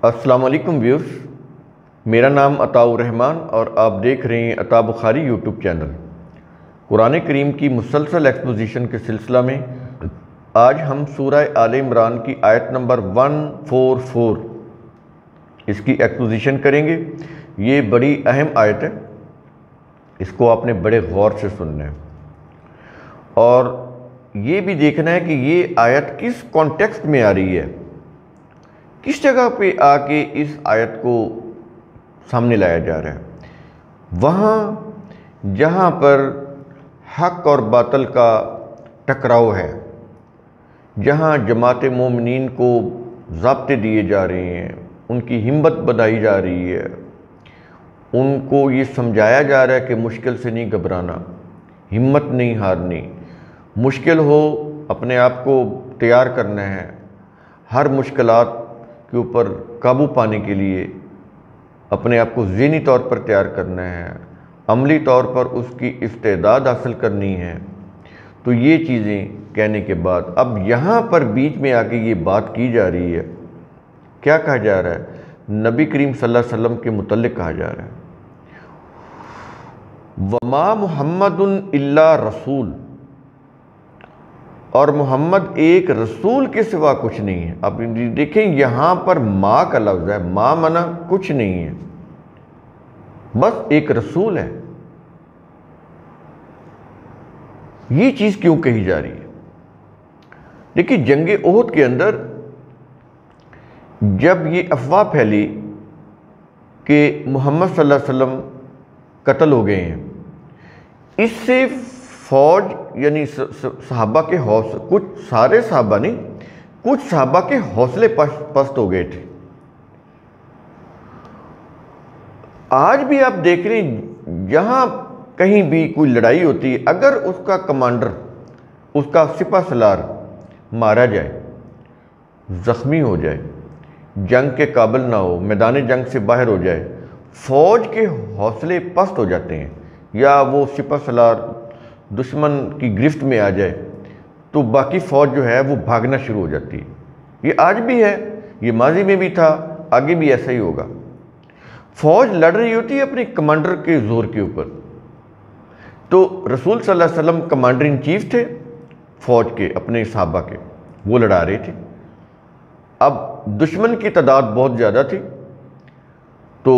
السلام علیکم ویورز، میرا نام عطاء الرحمن اور آپ دیکھ رہے ہیں عطاء بخاری یوٹیوب چینل۔ قرآن کریم کی مسلسل ایکسپوزیشن کے سلسلہ میں آج ہم سورہ آل عمران کی آیت نمبر 144 اس کی ایکسپوزیشن کریں گے۔ یہ بڑی اہم آیت ہے، اس کو آپ نے بڑے غور سے سننا ہے اور یہ بھی دیکھنا ہے کہ یہ آیت کس کانٹیکسٹ میں آ رہی ہے، کس جگہ پہ آ کے اس آیت کو سامنے لایا جا رہا ہے۔ وہاں جہاں پر حق اور باطل کا ٹکراؤ ہے، جہاں جماعت مومنین کو ضابطے دیے جا رہے ہیں، ان کی ہمت بڑھائی جا رہی ہے، ان کو یہ سمجھایا جا رہا ہے کہ مشکل سے نہیں گھبرانا، ہمت نہیں ہارنی، مشکل ہو اپنے آپ کو تیار کرنا ہے، ہر مشکلات کے اوپر قابو پانے کے لیے اپنے آپ کو ذہنی طور پر تیار کرنا ہے، عملی طور پر اس کی استعداد حاصل کرنی ہے۔ تو یہ چیزیں کہنے کے بعد اب یہاں پر بیچ میں آ کے یہ بات کی جا رہی ہے، کیا کہا جا رہا ہے؟ نبی کریم صلی اللہ علیہ وسلم کے متعلق کہا جا رہا ہے وَمَا مُحَمَّدٌ إِلَّا رَسُولٌ، اور محمد ایک رسول کے سوا کچھ نہیں ہے۔ اب دیکھیں یہاں پر ما کا لفظ ہے، ما منع کچھ نہیں ہے، بس ایک رسول ہے۔ یہ چیز کیوں کہی جا رہی ہے؟ دیکھیں جنگ احد کے اندر جب یہ افواہ پھیلی کہ محمد صلی اللہ علیہ وسلم قتل ہو گئے ہیں، اس سے فوج یعنی صحابہ کے حوصلے، کچھ سارے صحابہ نہیں، کچھ صحابہ کے حوصلے پست ہو گئے تھے۔ آج بھی آپ دیکھ رہے ہیں جہاں کہیں بھی کوئی لڑائی ہوتی ہے، اگر اس کا کمانڈر، اس کا سپہ سالار مارا جائے، زخمی ہو جائے، جنگ کے قابل نہ ہو، میدان جنگ سے باہر ہو جائے، فوج کے حوصلے پست ہو جاتے ہیں، یا وہ سپہ سالار دشمن کی گرفت میں آ جائے تو باقی فوج جو ہے وہ بھاگنا شروع ہو جاتی ہے۔ یہ آج بھی ہے، یہ ماضی میں بھی تھا، آگے بھی ایسا ہی ہوگا۔ فوج لڑ رہی ہوتی ہے اپنے کمانڈر کے زور کے اوپر۔ تو رسول صلی اللہ علیہ وسلم کمانڈر ان چیف تھے فوج کے، اپنے صحابہ کے، وہ لڑا رہے تھے۔ اب دشمن کی تعداد بہت زیادہ تھی، تو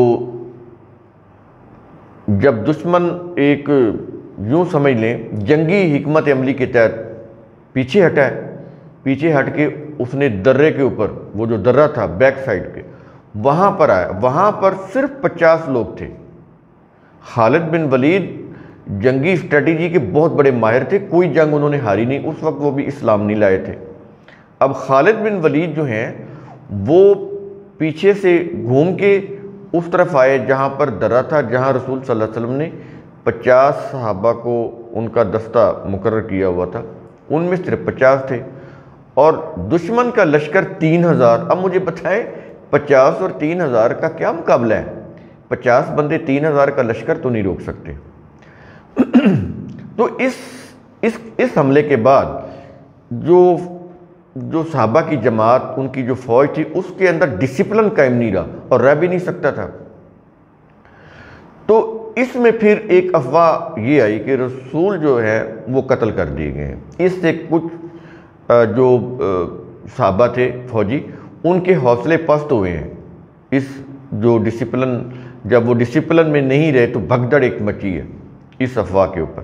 جب دشمن ایک یوں سمجھ لیں جنگی حکمت عملی کے تحت پیچھے ہٹا ہے، پیچھے ہٹ کے اس نے درے کے اوپر، وہ جو درہ تھا بیک سائڈ کے، وہاں پر آیا، وہاں پر صرف 50 لوگ تھے۔ خالد بن ولید جنگی اسٹریٹجی کے بہت بڑے ماہر تھے، کوئی جنگ انہوں نے ہاری نہیں، اس وقت وہ بھی اسلام نہیں لائے تھے۔ اب خالد بن ولید جو ہیں وہ پیچھے سے گھوم کے اس طرف آئے جہاں پر درہ تھا، جہاں رسول صلی اللہ علیہ وسلم نے 50 صحابہ کو ان کا دستہ مقرر کیا ہوا تھا، ان میں صرف 50 تھے اور دشمن کا لشکر 3000۔ اب مجھے بتائیں 50 اور 3000 کا کیا مقابلہ ہے؟ 50 بندے 3000 کا لشکر تو نہیں روک سکتے۔ تو اس حملے کے بعد جو صحابہ کی جماعت، ان کی جو فوج تھی، اس کے اندر ڈسپلن قائم نہیں رہا اور رہ بھی نہیں سکتا تھا۔ تو اس میں پھر ایک افواہ یہ آئی کہ رسول جو ہے وہ قتل کر دیے گئے ہیں۔ اس سے کچھ جو صحابہ تھے فوجی، ان کے حوصلے پست ہوئے ہیں۔ اس جو ڈسپلن، جب وہ ڈسپلن میں نہیں رہے تو بھگدڑ ایک مچی ہے اس افواہ کے اوپر۔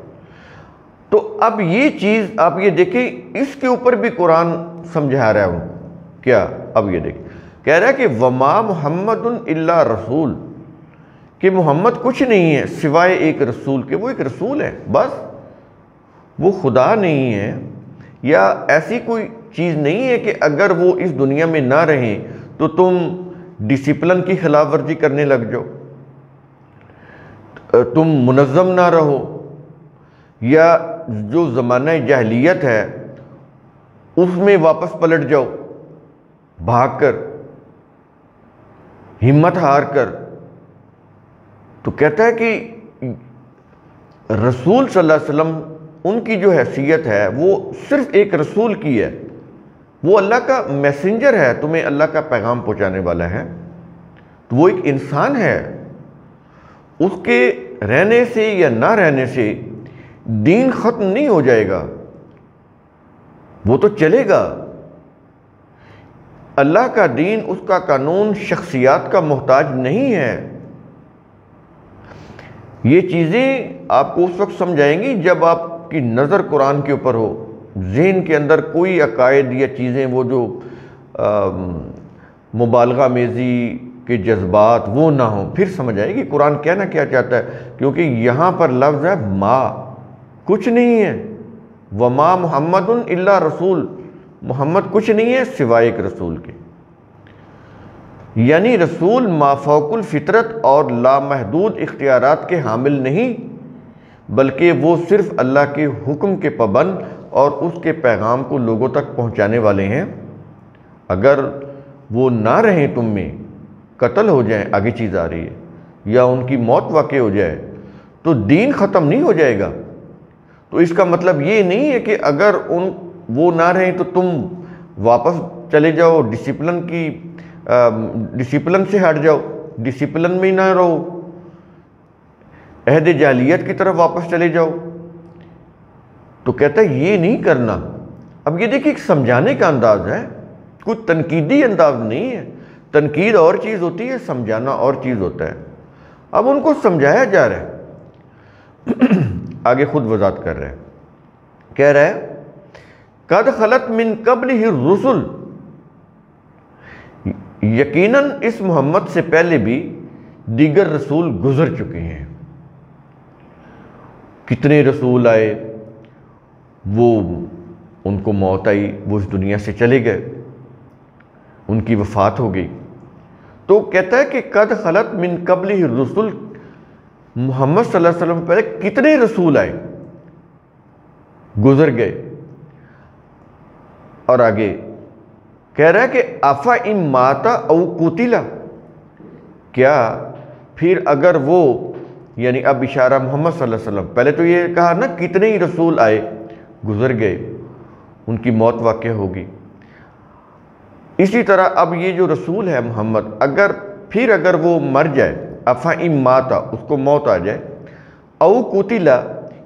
تو اب یہ چیز آپ یہ دیکھیں، اس کے اوپر بھی قرآن سمجھا رہا ہے ان کو کیا؟ اب یہ دیکھیں، کہہ رہا ہے کہ وَمَا مُحَمَّدٌ إِلَّا رَسُولٌ، کہ محمد کچھ نہیں ہے سوائے ایک رسول کے۔ وہ ایک رسول ہے، بس وہ خدا نہیں ہے، یا ایسی کوئی چیز نہیں ہے کہ اگر وہ اس دنیا میں نہ رہیں تو تم ڈسپلن کی خلاف ورزی کرنے لگ جاؤ، تم منظم نہ رہو، یا جو زمانہ جاہلیت ہے اس میں واپس پلٹ جاؤ بھاگ کر، ہمت ہار کر۔ تو کہتا ہے کہ رسول صلی اللہ علیہ وسلم، ان کی جو حیثیت ہے وہ صرف ایک رسول کی ہے، وہ اللہ کا میسنجر ہے، تمہیں اللہ کا پیغام پہنچانے والا ہے۔ تو وہ ایک انسان ہے، اس کے رہنے سے یا نہ رہنے سے دین ختم نہیں ہو جائے گا، وہ تو چلے گا۔ اللہ کا دین، اس کا قانون شخصیات کا محتاج نہیں ہے۔ یہ چیزیں آپ کو اس وقت سمجھائیں گی جب آپ کی نظر قرآن کے اوپر ہو، ذہن کے اندر کوئی عقائد یا چیزیں وہ جو مبالغہ میزی کے جذبات وہ نہ ہوں، پھر سمجھ آئے گی قرآن کہنا کیا چاہتا ہے۔ کیونکہ یہاں پر لفظ ہے ما، کچھ نہیں ہے۔ وما محمد الا رسول، محمد کچھ نہیں ہے سوائے ایک رسول کے۔ یعنی رسول مافوق الفطرت اور لامحدود اختیارات کے حامل نہیں، بلکہ وہ صرف اللہ کے حکم کے پابند اور اس کے پیغام کو لوگوں تک پہنچانے والے ہیں۔ اگر وہ نہ رہیں، تم میں قتل ہو جائیں، آگے چیز آ رہی ہے، یا ان کی موت واقع ہو جائے، تو دین ختم نہیں ہو جائے گا۔ تو اس کا مطلب یہ نہیں ہے کہ اگر وہ نہ رہیں تو تم واپس چلے جاؤ، ڈسپلن سے ہٹ جاؤ، ڈسپلن میں ہی نہ رہو، عہد جاہلیت کی طرف واپس چلے جاؤ۔ تو کہتا ہے یہ نہیں کرنا۔ اب یہ دیکھیں ایک سمجھانے کا انداز ہے، کوئی تنقیدی انداز نہیں ہے۔ تنقید اور چیز ہوتی ہے، سمجھانا اور چیز ہوتا ہے۔ اب ان کو سمجھایا جا رہا ہے، آگے خود وضاحت کر رہے ہیں، کہہ رہا ہے قد خلت من قبلہ الرسل، یقیناً اس محمد سے پہلے بھی دیگر رسول گزر چکے ہیں۔ کتنے رسول آئے، وہ ان کو موت آئی، وہ اس دنیا سے چلے گئے، ان کی وفات ہو گئی۔ تو کہتا ہے کہ قد خلت من قبلہ الرسل، محمد صلی اللہ علیہ وسلم پہلے کتنے رسول آئے، گزر گئے۔ اور آگے کہہ رہا ہے کہ افا ام ماتا او قتلا، کیا پھر اگر وہ، یعنی اب اشارہ محمد صلی اللہ علیہ وسلم، پہلے تو یہ کہا نا کتنے ہی رسول آئے گزر گئے، ان کی موت واقع ہوگی۔ اسی طرح اب یہ جو رسول ہے محمد، اگر وہ مر جائے، افا ام ماتا، اس کو موت آ جائے، او قتلا،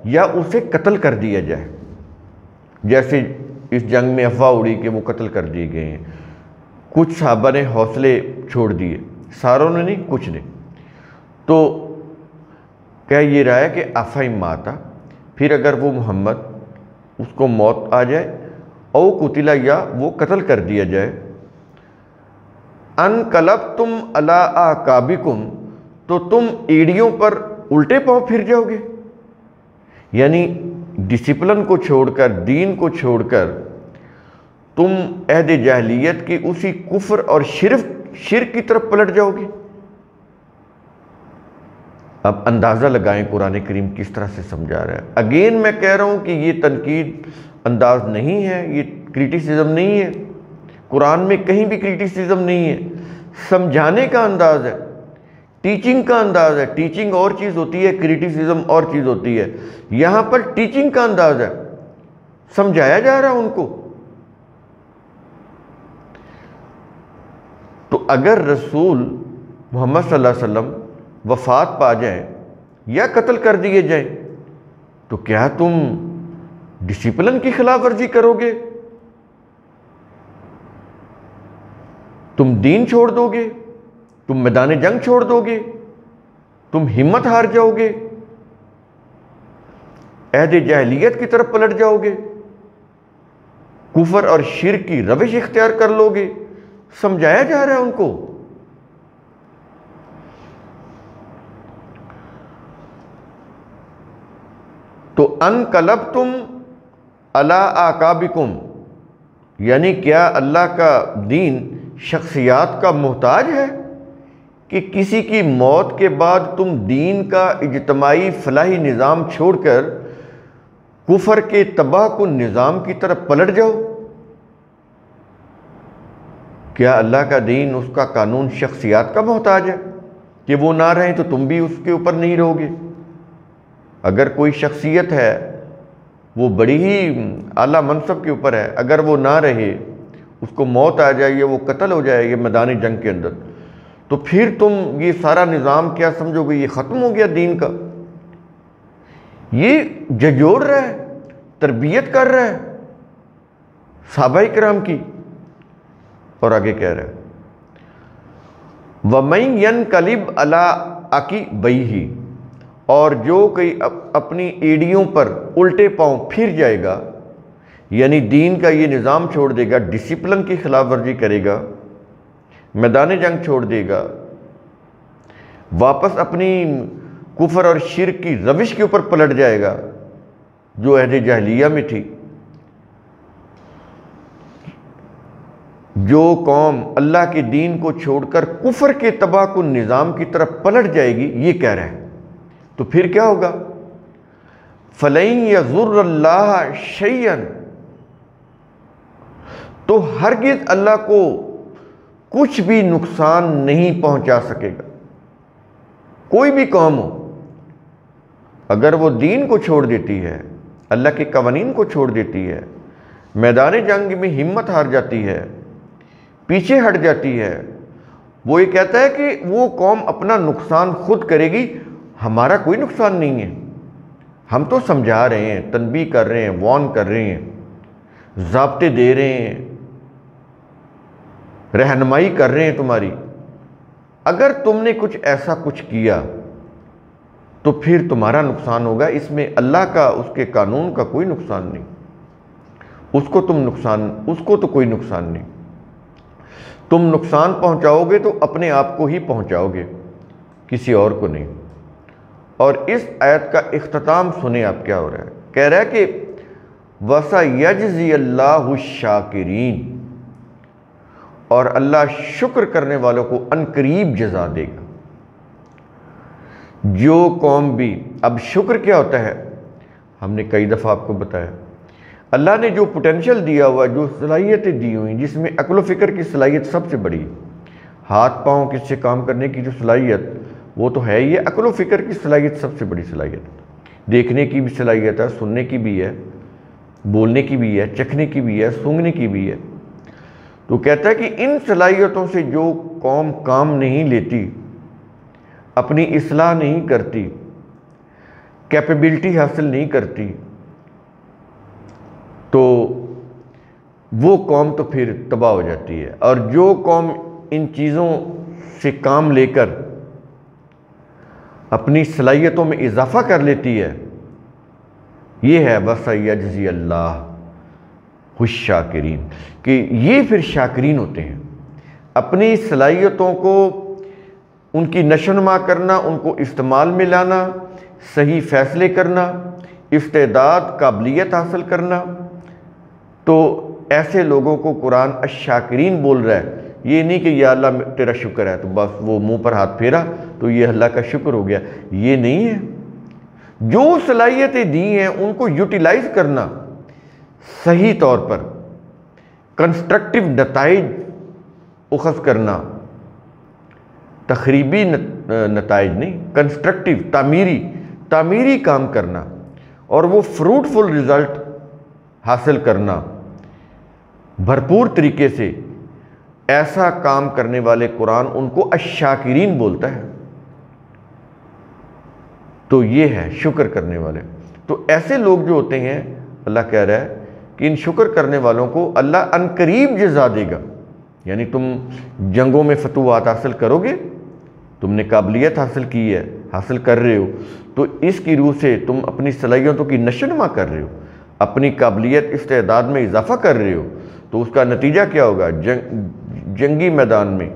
یا اسے قتل کر دیا جائے، جیسے اس جنگ میں افواہ اڑی کہ وہ قتل کر دیے گئے ہیں، کچھ صحابہ نے حوصلے چھوڑ دیے، ساروں نے نہیں، کچھ نے۔ تو کہہ یہ رہا ہے کہ افہم ماتا، پھر اگر وہ محمد، اس کو موت آ جائے، او قتلا، یا وہ قتل کر دیا جائے، انقلبتم علی اعقابکم، تو تم ایڑیوں پر الٹے پاؤں پھر جاؤ گے۔ یعنی ڈسپلن کو چھوڑ کر، دین کو چھوڑ کر، تم عہد جاہلیت کی اسی کفر اور شرک کی طرف پلٹ جاؤ گے۔ اب اندازہ لگائیں قرآن کریم کس طرح سے سمجھا رہا ہے۔ اگین میں کہہ رہا ہوں کہ یہ تنقید انداز نہیں ہے، یہ کریٹیسزم نہیں ہے، قرآن میں کہیں بھی کریٹیسزم نہیں ہے، سمجھانے کا انداز ہے، ٹیچنگ کا انداز ہے۔ ٹیچنگ اور چیز ہوتی ہے، کریٹیسزم اور چیز ہوتی ہے۔ یہاں پر ٹیچنگ کا انداز ہے، سمجھایا جا رہا ہے ان کو۔ تو اگر رسول محمد صلی اللہ علیہ وسلم وفات پا جائیں یا قتل کر دیے جائیں، تو کیا تم ڈسپلن کی خلاف ورزی کرو گے؟ تم دین چھوڑ دو گے؟ تم میدان جنگ چھوڑ دو گے؟ تم ہمت ہار جاؤ گے؟ عہد جاہلیت کی طرف پلٹ جاؤ گے؟ کفر اور شرک کی روش اختیار کر لو گے؟ سمجھایا جا رہا ہے ان کو۔ تو انقلبتم علی اعقابکم، یعنی کیا اللہ کا دین شخصیات کا محتاج ہے کہ کسی کی موت کے بعد تم دین کا اجتماعی فلاحی نظام چھوڑ کر کفر کے تباہ کن نظام کی طرف پلٹ جاؤ؟ کیا اللہ کا دین، اس کا قانون شخصیات کا محتاج ہے کہ وہ نہ رہیں تو تم بھی اس کے اوپر نہیں رہو گے؟ اگر کوئی شخصیت ہے، وہ بڑی ہی اعلیٰ منصب کے اوپر ہے، اگر وہ نہ رہے، اس کو موت آ جائے یا وہ قتل ہو جائے یہ میدان جنگ کے اندر، تو پھر تم یہ سارا نظام کیا سمجھو گے؟ یہ ختم ہو گیا دین کا؟ یہ جھنجھوڑ رہا ہے، تربیت کر رہا ہے صحابہ کرام کی۔ اور آگے کہہ رہا ہے وَمَن يَنْقَلِبْ عَلَىٰ عَقِبَيْهِ، اور جو کوئی اپنی ایڑیوں پر الٹے پاؤں پھر جائے گا، یعنی دین کا یہ نظام چھوڑ دے گا، ڈسپلن کی خلاف ورزی کرے گا، میدان جنگ چھوڑ دے گا، واپس اپنی کفر اور شرک کی روش کے اوپر پلٹ جائے گا جو عہد جاہلیہ میں تھی۔ جو قوم اللہ کے دین کو چھوڑ کر کفر کے تباہ کن نظام کی طرف پلٹ جائے گی، یہ کہہ رہا ہے، تو پھر کیا ہوگا؟ فَلَن يَضُرَّ اللَّهَ شَيْئًا، تو ہرگز اللہ کو کچھ بھی نقصان نہیں پہنچا سکے گا۔ کوئی بھی قوم ہو، اگر وہ دین کو چھوڑ دیتی ہے، اللہ کے قوانین کو چھوڑ دیتی ہے، میدان جنگ میں ہمت ہار جاتی ہے، پیچھے ہٹ جاتی ہے، وہ یہ کہتا ہے کہ وہ قوم اپنا نقصان خود کرے گی، ہمارا کوئی نقصان نہیں ہے، ہم تو سمجھا رہے ہیں، تنبیہ کر رہے ہیں، وارن کر رہے ہیں، ضابطے دے رہے ہیں، رہنمائی کر رہے ہیں تمہاری۔ اگر تم نے ایسا کچھ کیا تو پھر تمہارا نقصان ہوگا، اس میں اللہ کا، اس کے قانون کا کوئی نقصان نہیں، اس کو تو کوئی نقصان نہیں۔ تم نقصان پہنچاؤ گے تو اپنے آپ کو ہی پہنچاؤ گے، کسی اور کو نہیں۔ اور اس آیت کا اختتام سنیں آپ کیا ہو رہا ہے، کہہ رہا ہے کہ وَسَيَجْزِي اللَّهُ الشَّاكِرِينَ، اور اللہ شکر کرنے والوں کو عنقریب جزا دے گا۔ جو قوم بھی، اب شکر کیا ہوتا ہے ہم نے کئی دفعہ آپ کو بتایا، اللہ نے جو پوٹینشل دیا ہوا، جو صلاحیتیں دی ہوئی، جس میں عقل و فکر کی صلاحیت سب سے بڑی، ہاتھ پاؤں کس سے کام کرنے کی جو صلاحیت وہ تو ہے، یہ عقل و فکر کی صلاحیت سب سے بڑی صلاحیت، دیکھنے کی بھی صلاحیت ہے، سننے کی بھی ہے، بولنے کی بھی ہے، چکھنے کی بھی ہے، سونگھنے کی بھی ہے۔ تو کہتا ہے کہ ان صلاحیتوں سے جو قوم کام نہیں لیتی، اپنی اصلاح نہیں کرتی، کیپیبلٹی حاصل نہیں کرتی، تو وہ قوم تو پھر تباہ ہو جاتی ہے۔ اور جو قوم ان چیزوں سے کام لے کر اپنی صلاحیتوں میں اضافہ کر لیتی ہے، یہ ہے وَسَيَجْزِي اللَّهُ الشَّاكِرِينَ، کہ یہ پھر شاکرین ہوتے ہیں۔ اپنی صلاحیتوں کو، ان کی نشوونما کرنا، ان کو استعمال میں لانا، صحیح فیصلے کرنا، استعداد، قابلیت حاصل کرنا، تو ایسے لوگوں کو قرآن الشاکرین بول رہا ہے۔ یہ نہیں کہ یا اللہ تیرا شکر ہے تو بس وہ منہ پر ہاتھ پھیرا تو یہ اللہ کا شکر ہو گیا، یہ نہیں ہے۔ جو صلاحیتیں دی ہیں ان کو یوٹیلائز کرنا، صحیح طور پر کنسٹرکٹیو نتائج اخذ کرنا، تخریبی نتائج نہیں، کنسٹرکٹیو، تعمیری کام کرنا، اور وہ فروٹفل رزلٹ حاصل کرنا بھرپور طریقے سے، ایسا کام کرنے والے قرآن ان کو الشاکرین بولتا ہے۔ تو یہ ہے شکر کرنے والے۔ تو ایسے لوگ جو ہوتے ہیں، اللہ کہہ رہا ہے کہ ان شکر کرنے والوں کو اللہ عنقریب جزا دے گا۔ یعنی تم جنگوں میں فتوحات حاصل کرو گے، تم نے قابلیت حاصل کی ہے، حاصل کر رہے ہو، تو اس کی روح سے تم اپنی صلاحیتوں کی نشوونما کر رہے ہو، اپنی قابلیت، استعداد میں اضافہ کر رہے ہو، تو اس کا نتیجہ کیا ہوگا؟ جنگی میدان میں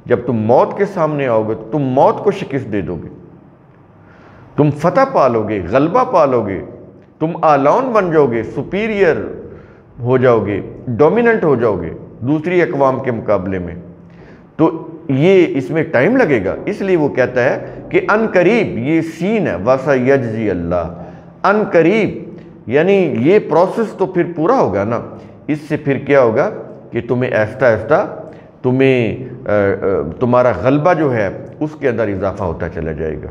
جب تم موت کے سامنے آؤ گے تو تم موت کو شکست دے دو گے، تم فتح پالو گے، غلبہ پالو گے، تم آلون بن جاؤ گے، سپیریئر ہو جاؤ گے، ڈومیننٹ ہو جاؤ گے دوسری اقوام کے مقابلے میں۔ تو یہ اس میں ٹائم لگے گا، اس لیے وہ کہتا ہے کہ ان قریب، یہ سین ہے وَسَيَجْزِي اللَّهُ، ان قریب، یعنی یہ پروسیس تو پھر پورا ہوگا نا۔ اس سے پھر کیا ہوگا کہ تمہیں آہستہ آہستہ تمہارا غلبہ جو ہے اس کے اندر اضافہ ہوتا چلا جائے گا،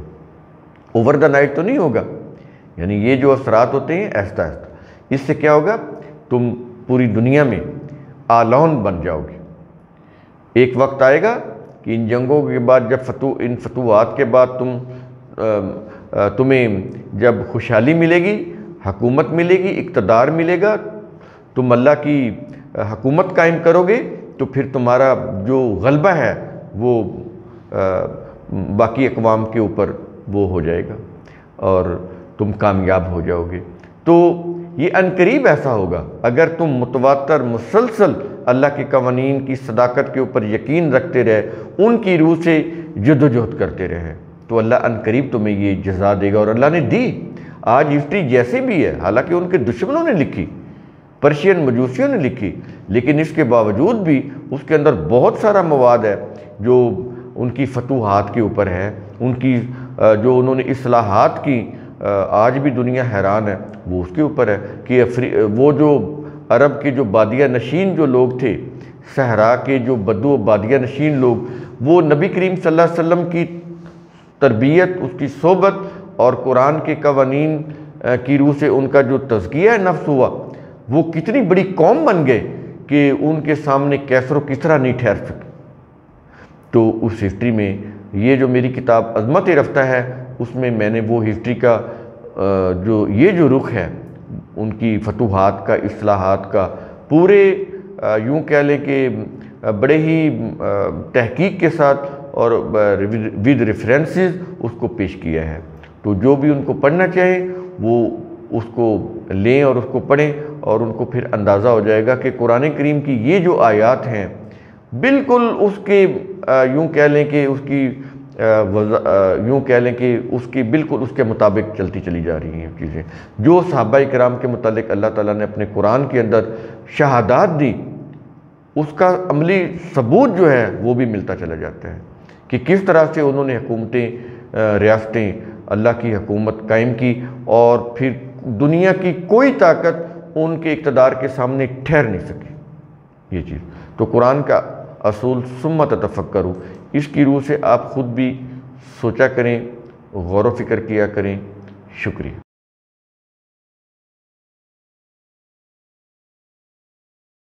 اوور دا نائٹ تو نہیں ہوگا۔ یعنی یہ جو اثرات ہوتے ہیں آہستہ آہستہ، اس سے کیا ہوگا؟ تم پوری دنیا میں آلون بن جاؤ گے۔ ایک وقت آئے گا کہ ان جنگوں کے بعد جب ان فتوحات کے بعد تمہیں جب خوشحالی ملے گی، حکومت ملے گی، اقتدار ملے گا، تم اللہ کی حکومت قائم کرو گے، تو پھر تمہارا جو غلبہ ہے وہ باقی اقوام کے اوپر وہ ہو جائے گا اور تم کامیاب ہو جاؤ گے۔ تو یہ عنقریب ایسا ہوگا اگر تم متواتر مسلسل اللہ کے قوانین کی صداقت کے اوپر یقین رکھتے رہے، ان کی روح سے جدوجہد کرتے رہے، تو اللہ عنقریب تمہیں یہ جزا دے گا۔ اور اللہ نے دی۔ آج ہسٹری جیسے بھی ہے، حالانکہ ان کے دشمنوں نے لکھی، پرشین مجوسیوں نے لکھی، لیکن اس کے باوجود بھی اس کے اندر بہت سارا مواد ہے جو ان کی فتوحات کے اوپر ہے، ان کی جو انہوں نے اصلاحات کی، آج بھی دنیا حیران ہے، وہ اس کے اوپر ہے کہ وہ جو عرب کے جو بادیہ نشین جو لوگ تھے، صحرا کے جو بدو بادیہ نشین لوگ، وہ نبی کریم صلی اللہ علیہ وسلم کی تربیت، اس کی صحبت اور قرآن کے قوانین کی روح سے ان کا جو تزکیہ نفس ہوا، وہ کتنی بڑی قوم بن گئے کہ ان کے سامنے کیسر و کسرا نہیں ٹھہر سکے۔ تو اس ہسٹری میں یہ جو میری کتاب عظمت رفتہ ہے، اس میں نے وہ ہسٹری کا یہ جو رخ ہے ان کی فتوحات کا، اصلاحات کا، پورے یوں کہہ لیں کہ بڑے ہی تحقیق کے ساتھ اور ود ریفرنسز اس کو پیش کیا ہے۔ تو جو بھی ان کو پڑھنا چاہے وہ اس کو لیں اور اس کو پڑھیں، اور ان کو پھر اندازہ ہو جائے گا کہ قرآن کریم کی یہ جو آیات ہیں بالکل اس کے یوں کہہ لیں کہ اس کی بالکل اس کے مطابق چلتی چلی جا رہی ہیں چیزیں، جو صحابہ کرام کے متعلق اللہ تعالیٰ نے اپنے قرآن کے اندر شہادات دی، اس کا عملی ثبوت جو ہے وہ بھی ملتا چلا جاتا ہے کہ کس طرح سے انہوں نے حکومتیں، ریاستیں، اللہ کی حکومت قائم کی، اور پھر دنیا کی کوئی طاقت ان کے اقتدار کے سامنے ٹھہر نہیں سکی۔ یہ چیز تو قرآن کا اصول ثم تتفکروا، اس کی روح سے آپ خود بھی سوچا کریں، غور و فکر کیا کریں۔ شکریہ۔